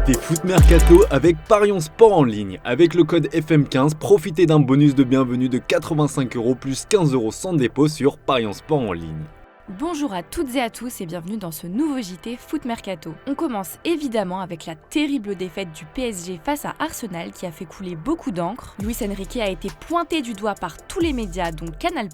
C'était Foot Mercato avec Parions Sport en ligne. Avec le code FM15, profitez d'un bonus de bienvenue de 85€ plus 15€ sans dépôt sur Parions Sport en ligne. Bonjour à toutes et à tous et bienvenue dans ce nouveau JT Foot Mercato. On commence évidemment avec la terrible défaite du PSG face à Arsenal qui a fait couler beaucoup d'encre. Luis Enrique a été pointé du doigt par tous les médias dont Canal+.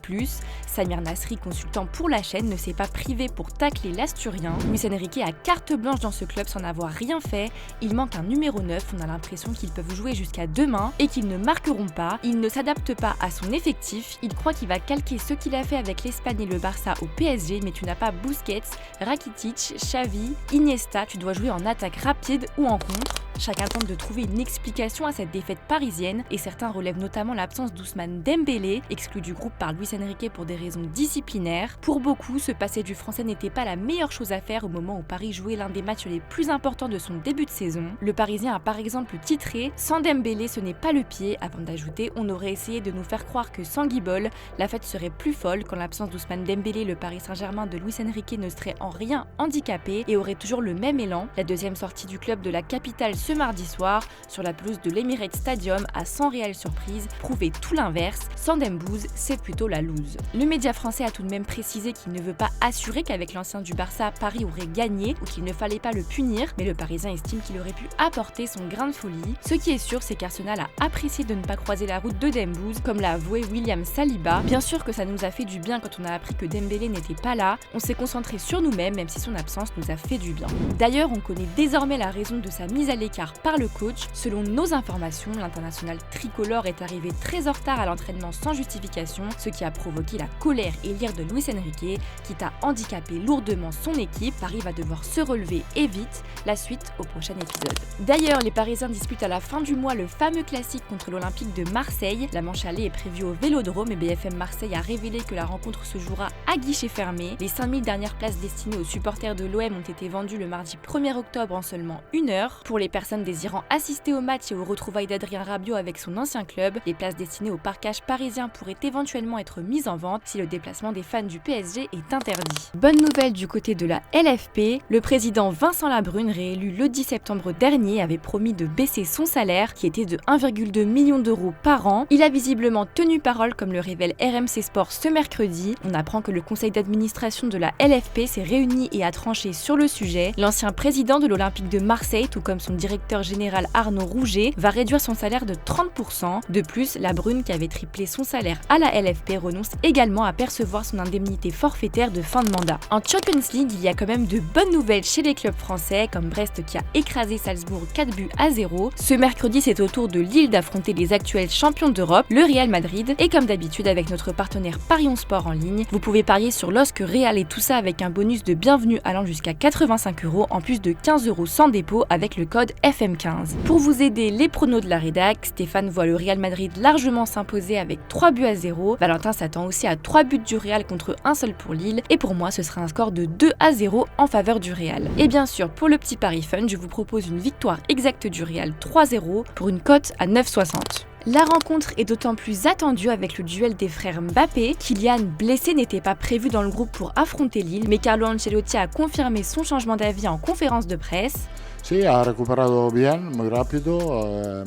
Samir Nasri, consultant pour la chaîne, ne s'est pas privé pour tacler l'Asturien. Luis Enrique a carte blanche dans ce club sans avoir rien fait. Il manque un numéro 9, on a l'impression qu'ils peuvent jouer jusqu'à demain et qu'ils ne marqueront pas. Il ne s'adapte pas à son effectif, il croit qu'il va calquer ce qu'il a fait avec l'Espagne et le Barça au PSG. Mais tu n'as pas Busquets, Rakitic, Xavi, Iniesta, tu dois jouer en attaque rapide ou en contre. Chacun tente de trouver une explication à cette défaite parisienne et certains relèvent notamment l'absence d'Ousmane Dembélé, exclu du groupe par Luis Enrique pour des raisons disciplinaires. Pour beaucoup, se passer du français n'était pas la meilleure chose à faire au moment où Paris jouait l'un des matchs les plus importants de son début de saison. Le Parisien a par exemple titré « Sans Dembélé, ce n'est pas le pied », avant d'ajouter « On aurait essayé de nous faire croire que sans Guibol, la fête serait plus folle quand l'absence d'Ousmane Dembélé, le Paris Saint-Germain de Luis Enrique ne serait en rien handicapé et aurait toujours le même élan ». La deuxième sortie du club de la capitale ce mardi soir, sur la pelouse de l'Emirates Stadium, a sans réelle surprise prouvé tout l'inverse. Sans Dembouz, c'est plutôt la loose. Le média français a tout de même précisé qu'il ne veut pas assurer qu'avec l'ancien du Barça, Paris aurait gagné ou qu'il ne fallait pas le punir, mais le Parisien estime qu'il aurait pu apporter son grain de folie. Ce qui est sûr, c'est qu'Arsenal a apprécié de ne pas croiser la route de Dembouz, comme l'a avoué William Saliba. Bien sûr que ça nous a fait du bien quand on a appris que Dembélé n'était pas là, on s'est concentré sur nous-mêmes, même si son absence nous a fait du bien. D'ailleurs, on connaît désormais la raison de sa mise à l'écart par le coach. Selon nos informations, l'international tricolore est arrivé très en retard à l'entraînement sans justification, ce qui a provoqué la colère et l'ire de Luis Enrique, qui a handicapé lourdement son équipe. Paris va devoir se relever et vite. La suite au prochain épisode. D'ailleurs, les Parisiens disputent à la fin du mois le fameux classique contre l'Olympique de Marseille. La manche aller est prévue au Vélodrome et BFM Marseille a révélé que la rencontre se jouera à guichet fermé. Les 5000 dernières places destinées aux supporters de l'OM ont été vendues le mardi 1er octobre en seulement 1 heure. Pour les personnes désirant assister au match et aux retrouvailles d'Adrien Rabiot avec son ancien club, les places destinées au parcage parisien pourraient éventuellement être mises en vente si le déplacement des fans du PSG est interdit. Bonne nouvelle du côté de la LFP, le président Vincent Labrune, réélu le 10 septembre dernier, avait promis de baisser son salaire qui était de 1,2 million d'euros par an. Il a visiblement tenu parole comme le révèle RMC Sport ce mercredi. On apprend que le conseil d'administration de la LFP s'est réuni et a tranché sur le sujet. L'ancien président de l'Olympique de Marseille, tout comme son directeur général Arnaud Rouget, va réduire son salaire de 30%. De plus, Labrune, qui avait triplé son salaire à la LFP, renonce également à percevoir son indemnité forfaitaire de fin de mandat. En Champions League, il y a quand même de bonnes nouvelles chez les clubs français, comme Brest qui a écrasé Salzbourg 4-0. Ce mercredi, c'est au tour de Lille d'affronter les actuels champions d'Europe, le Real Madrid. Et comme d'habitude, avec notre partenaire Parions Sport en ligne, vous pouvez parier sur LOSC Real et tout ça avec un bonus de bienvenue allant jusqu'à 85€, en plus de 15€ sans dépôt avec le code FM15. Pour vous aider, les pronos de la rédac, Stéphane voit le Real Madrid largement s'imposer avec 3-0. Valentin s'attend aussi à 3 buts du Real contre un seul pour Lille. Et pour moi, ce sera un score de 2-0 en faveur du Real. Et bien sûr, pour le petit pari fun, je vous propose une victoire exacte du Real 3-0 pour une cote à 9,60. La rencontre est d'autant plus attendue avec le duel des frères Mbappé. Kylian, blessé, n'était pas prévu dans le groupe pour affronter Lille, mais Carlo Ancelotti a confirmé son changement d'avis en conférence de presse. Sí, ha recuperado bien, muy rápido.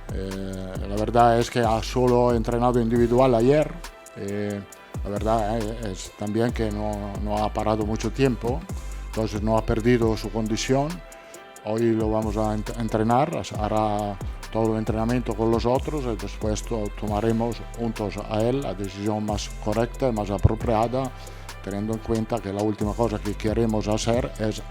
La verdad es que ha solo entrenado individual ayer. La verdad es también que no ha parado mucho tiempo, entonces no ha perdido su condición. Hoy lo vamos a entrenar, hará todo el entrenamiento con los otros y después tomaremos juntos a él la decisión más correcta y más apropiada, teniendo en cuenta que la última cosa que queremos hacer es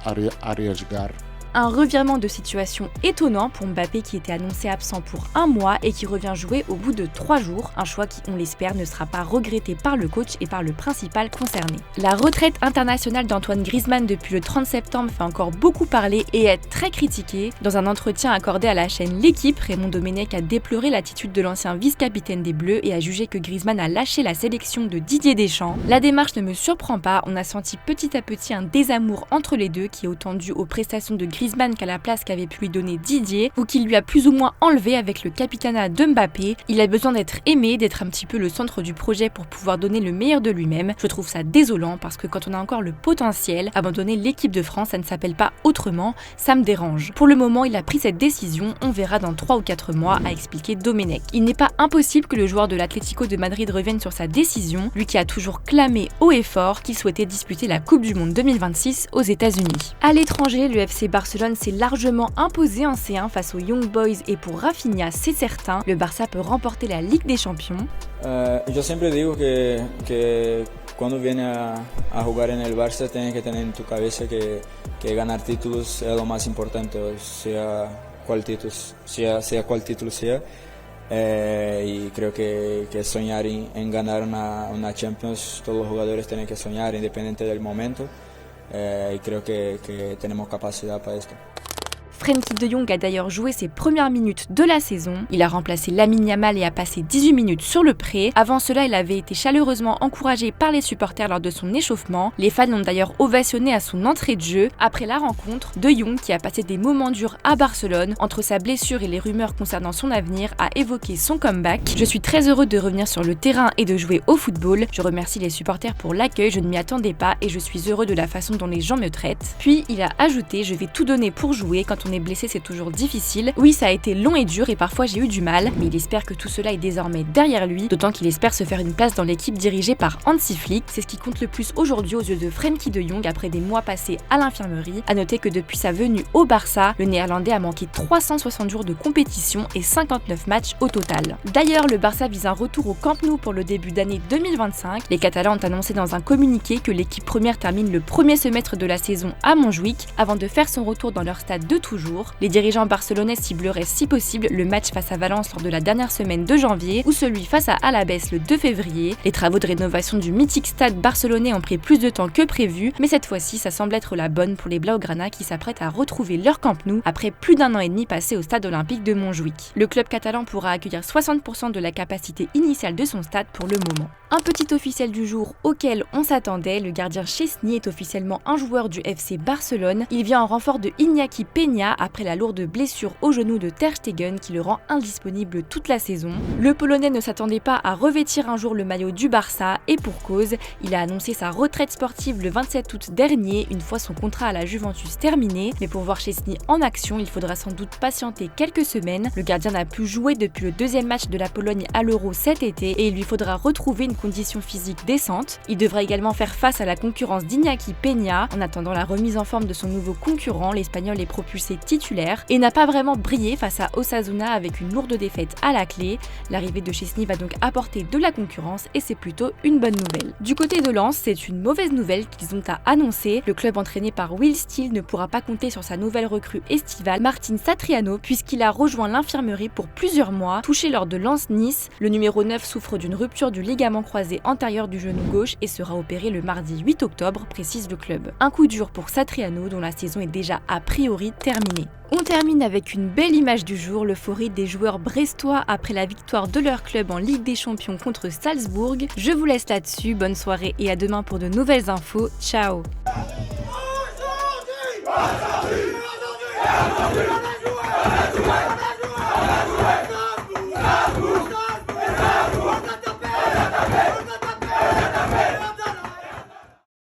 arriesgar. Un revirement de situation étonnant pour Mbappé qui était annoncé absent pour 1 mois et qui revient jouer au bout de 3 jours, un choix qui, on l'espère, ne sera pas regretté par le coach et par le principal concerné. La retraite internationale d'Antoine Griezmann depuis le 30 septembre fait encore beaucoup parler et est très critiquée. Dans un entretien accordé à la chaîne L'Équipe, Raymond Domenech a déploré l'attitude de l'ancien vice-capitaine des Bleus et a jugé que Griezmann a lâché la sélection de Didier Deschamps. La démarche ne me surprend pas, on a senti petit à petit un désamour entre les deux qui est autant dû aux prestations de Griezmann Griezmann qu'à la place qu'avait pu lui donner Didier, ou qu'il lui a plus ou moins enlevé avec le capitanat de Mbappé. Il a besoin d'être aimé, d'être un petit peu le centre du projet pour pouvoir donner le meilleur de lui-même. Je trouve ça désolant parce que quand on a encore le potentiel, abandonner l'équipe de France, ça ne s'appelle pas autrement, ça me dérange. Pour le moment, il a pris cette décision, on verra dans 3 ou 4 mois, a expliqué Domenech. Il n'est pas impossible que le joueur de l'Atlético de Madrid revienne sur sa décision, lui qui a toujours clamé haut et fort qu'il souhaitait disputer la Coupe du Monde 2026 aux États-Unis. À l'étranger, le FC Barcelone s'est largement imposé en C1 face aux Young Boys et pour Rafinha, c'est certain, le Barça peut remporter la Ligue des Champions. Yo siempre digo que cuando viene a jugar en el Barça tienes que tener en tu cabeza que ganar títulos es lo más importante, sea cual título sea. Y creo que soñar en ganar una Champions, todos los jugadores tienen que soñar independiente del momento, y creo que tenemos capacidad para esto. Frenkie de Jong a d'ailleurs joué ses premières minutes de la saison. Il a remplacé Lamine Yamal et a passé 18 minutes sur le pré. Avant cela, il avait été chaleureusement encouragé par les supporters lors de son échauffement. Les fans l'ont d'ailleurs ovationné à son entrée de jeu. Après la rencontre, de Jong, qui a passé des moments durs à Barcelone, entre sa blessure et les rumeurs concernant son avenir, a évoqué son comeback. Je suis très heureux de revenir sur le terrain et de jouer au football. Je remercie les supporters pour l'accueil, je ne m'y attendais pas et je suis heureux de la façon dont les gens me traitent. Puis il a ajouté, je vais tout donner pour jouer, quand on est blessé c'est toujours difficile. Oui, ça a été long et dur et parfois j'ai eu du mal, mais il espère que tout cela est désormais derrière lui, d'autant qu'il espère se faire une place dans l'équipe dirigée par Hansi Flick. C'est ce qui compte le plus aujourd'hui aux yeux de Frenkie de Jong après des mois passés à l'infirmerie. A noter que depuis sa venue au Barça, le Néerlandais a manqué 360 jours de compétition et 59 matchs au total. D'ailleurs, le Barça vise un retour au Camp Nou pour le début d'année 2025. Les Catalans ont annoncé dans un communiqué que l'équipe première termine le premier semestre de la saison à Montjuïc avant de faire son retour dans leur stade de toujours. Les dirigeants barcelonais cibleraient si possible le match face à Valence lors de la dernière semaine de janvier ou celui face à Alavés le 2 février. Les travaux de rénovation du mythique stade barcelonais ont pris plus de temps que prévu, mais cette fois-ci, ça semble être la bonne pour les Blaugrana qui s'apprêtent à retrouver leur Camp Nou après plus d'1 an et demi passé au stade olympique de Montjuïc. Le club catalan pourra accueillir 60% de la capacité initiale de son stade pour le moment. Un petit officiel du jour auquel on s'attendait, le gardien Szczesny est officiellement un joueur du FC Barcelone. Il vient en renfort de Iñaki Peña après la lourde blessure au genou de Ter Stegen qui le rend indisponible toute la saison. Le Polonais ne s'attendait pas à revêtir un jour le maillot du Barça et pour cause, il a annoncé sa retraite sportive le 27 août dernier, une fois son contrat à la Juventus terminé. Mais pour voir Szczesny en action, il faudra sans doute patienter quelques semaines. Le gardien n'a pu jouer depuis le deuxième match de la Pologne à l'Euro cet été et il lui faudra retrouver une condition physique décente. Il devra également faire face à la concurrence d'Iñaki Peña. En attendant la remise en forme de son nouveau concurrent, l'Espagnol est propulsé titulaire et n'a pas vraiment brillé face à Osasuna avec une lourde défaite à la clé. L'arrivée de Szczesny va donc apporter de la concurrence et c'est plutôt une bonne nouvelle. Du côté de Lens, c'est une mauvaise nouvelle qu'ils ont à annoncer. Le club entraîné par Will Steele ne pourra pas compter sur sa nouvelle recrue estivale, Martin Satriano, puisqu'il a rejoint l'infirmerie pour plusieurs mois. Touché lors de Lens-Nice, le numéro 9 souffre d'une rupture du ligament croisé antérieur du genou gauche et sera opéré le mardi 8 octobre, précise le club. Un coup dur pour Satriano dont la saison est déjà a priori terminée. On termine avec une belle image du jour, l'euphorie des joueurs brestois après la victoire de leur club en Ligue des Champions contre Salzbourg. Je vous laisse là-dessus, bonne soirée et à demain pour de nouvelles infos. Ciao.